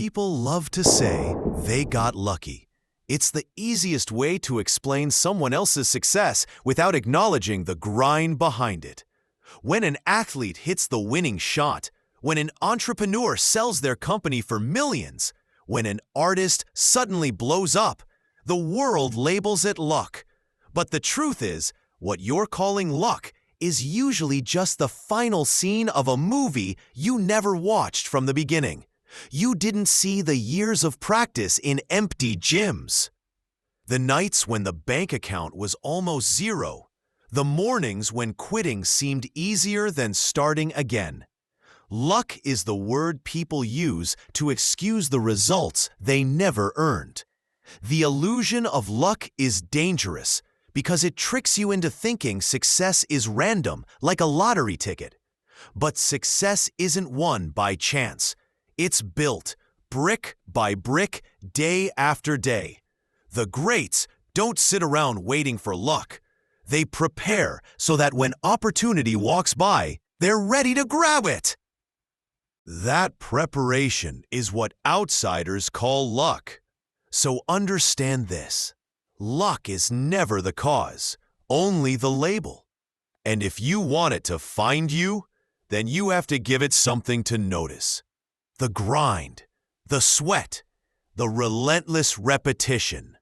People love to say they got lucky. It's the easiest way to explain someone else's success without acknowledging the grind behind it. When an athlete hits the winning shot, when an entrepreneur sells their company for millions, when an artist suddenly blows up, the world labels it luck. But the truth is, what you're calling luck is usually just the final scene of a movie you never watched from the beginning. You didn't see the years of practice in empty gyms. The nights when the bank account was almost zero. The mornings when quitting seemed easier than starting again. Luck is the word people use to excuse the results they never earned. The illusion of luck is dangerous because it tricks you into thinking success is random, like a lottery ticket. But success isn't won by chance. It's built, brick by brick, day after day. The greats don't sit around waiting for luck. They prepare so that when opportunity walks by, they're ready to grab it. That preparation is what outsiders call luck. So understand this. Luck is never the cause, only the label. And if you want it to find you, then you have to give it something to notice. The grind, the sweat, the relentless repetition.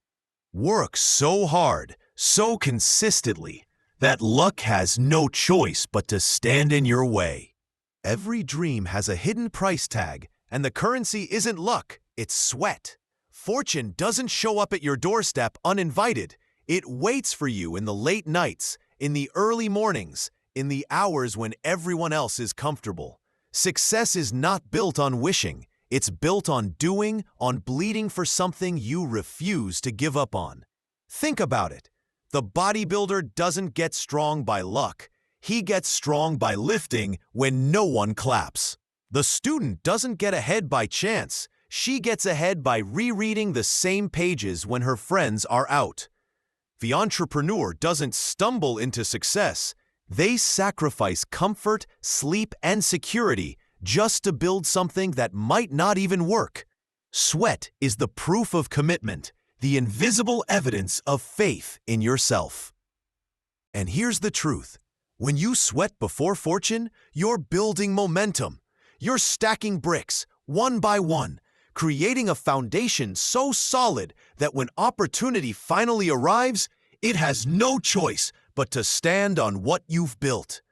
Work so hard, so consistently, that luck has no choice but to stand in your way. Every dream has a hidden price tag, and the currency isn't luck, it's sweat. Fortune doesn't show up at your doorstep uninvited. It waits for you in the late nights, in the early mornings, in the hours when everyone else is comfortable. Success is not built on wishing. It's built on doing, on bleeding for something you refuse to give up on. Think about it. The bodybuilder doesn't get strong by luck. He gets strong by lifting when no one claps. The student doesn't get ahead by chance. She gets ahead by rereading the same pages when her friends are out. The entrepreneur doesn't stumble into success. They sacrifice comfort, sleep, and security just to build something that might not even work. Sweat is the proof of commitment, the invisible evidence of faith in yourself. And here's the truth. When you sweat before fortune, you're building momentum. You're stacking bricks, one by one, creating a foundation so solid that when opportunity finally arrives, it has no choice but to stand on what you've built.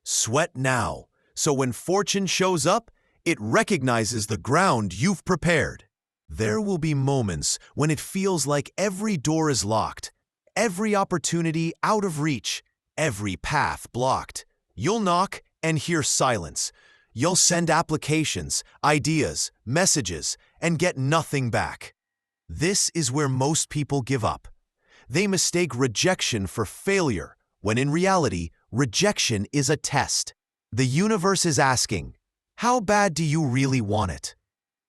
Sweat now, so when fortune shows up, it recognizes the ground you've prepared. There will be moments when it feels like every door is locked, every opportunity out of reach, every path blocked. You'll knock and hear silence. You'll send applications, ideas, messages, and get nothing back. This is where most people give up. They mistake rejection for failure, when in reality, rejection is a test. The universe is asking, how bad do you really want it?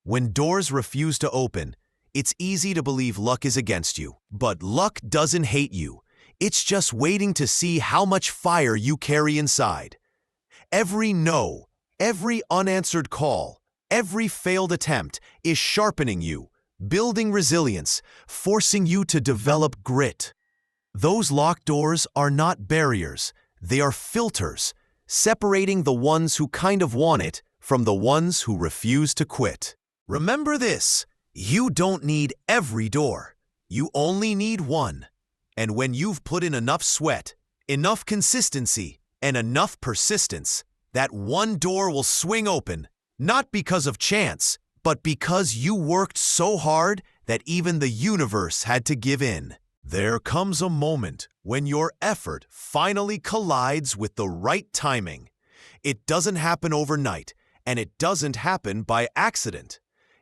When doors refuse to open, it's easy to believe luck is against you. But luck doesn't hate you. It's just waiting to see how much fire you carry inside. Every no, every unanswered call, every failed attempt is sharpening you, building resilience, forcing you to develop grit. Those locked doors are not barriers, they are filters, separating the ones who kind of want it from the ones who refuse to quit. Remember this, you don't need every door, you only need one. And when you've put in enough sweat, enough consistency, and enough persistence, that one door will swing open, not because of chance, but because you worked so hard that even the universe had to give in. There comes a moment when your effort finally collides with the right timing. It doesn't happen overnight, and it doesn't happen by accident.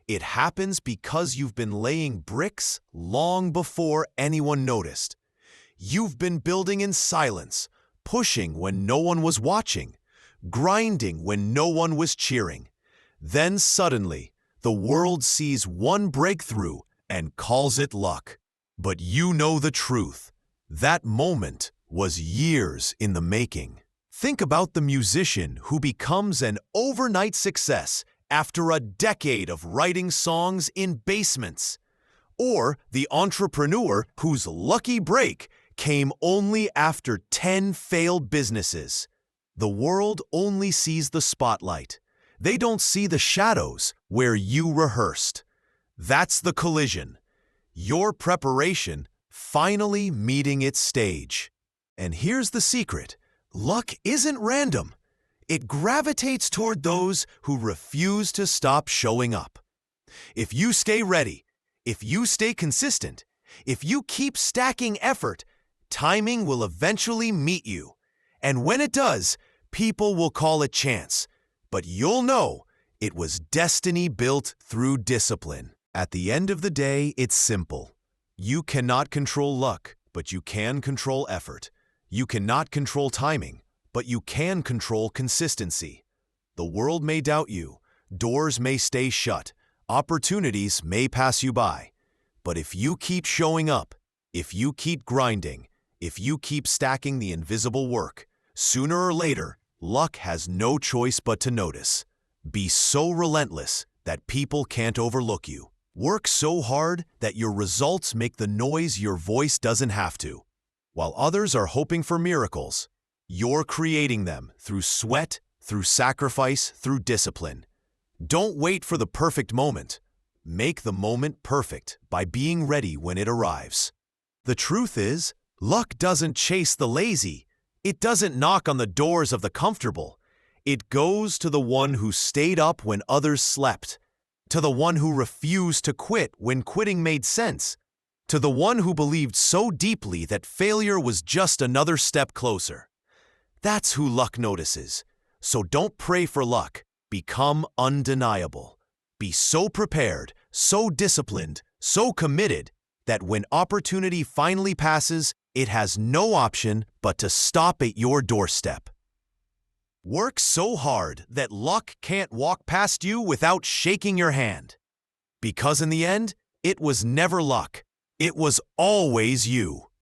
It happens because you've been laying bricks long before anyone noticed. You've been building in silence, pushing when no one was watching, grinding when no one was cheering. Then suddenly, the world sees one breakthrough and calls it luck. But you know the truth. That moment was years in the making. Think about the musician who becomes an overnight success after a decade of writing songs in basements. Or the entrepreneur whose lucky break came only after 10 failed businesses. The world only sees the spotlight. They don't see the shadows where you rehearsed. That's the collision. Your preparation finally meeting its stage. And here's the secret. Luck isn't random. It gravitates toward those who refuse to stop showing up. If you stay ready, if you stay consistent, if you keep stacking effort, timing will eventually meet you. And when it does, people will call it chance. But you'll know it was destiny built through discipline. At the end of the day, it's simple. You cannot control luck, but you can control effort. You cannot control timing, but you can control consistency. The world may doubt you, doors may stay shut, opportunities may pass you by. But if you keep showing up, if you keep grinding, if you keep stacking the invisible work, sooner or later, luck has no choice but to notice. Be so relentless that people can't overlook you. Work so hard that your results make the noise your voice doesn't have to. While others are hoping for miracles, you're creating them through sweat, through sacrifice, through discipline. Don't wait for the perfect moment. Make the moment perfect by being ready when it arrives. The truth is, luck doesn't chase the lazy. It doesn't knock on the doors of the comfortable. It goes to the one who stayed up when others slept, to the one who refused to quit when quitting made sense, to the one who believed so deeply that failure was just another step closer. That's who luck notices. So don't pray for luck. Become undeniable. Be so prepared, so disciplined, so committed that when opportunity finally passes, it has no option but to stop at your doorstep. Work so hard that luck can't walk past you without shaking your hand. Because in the end, it was never luck. It was always you.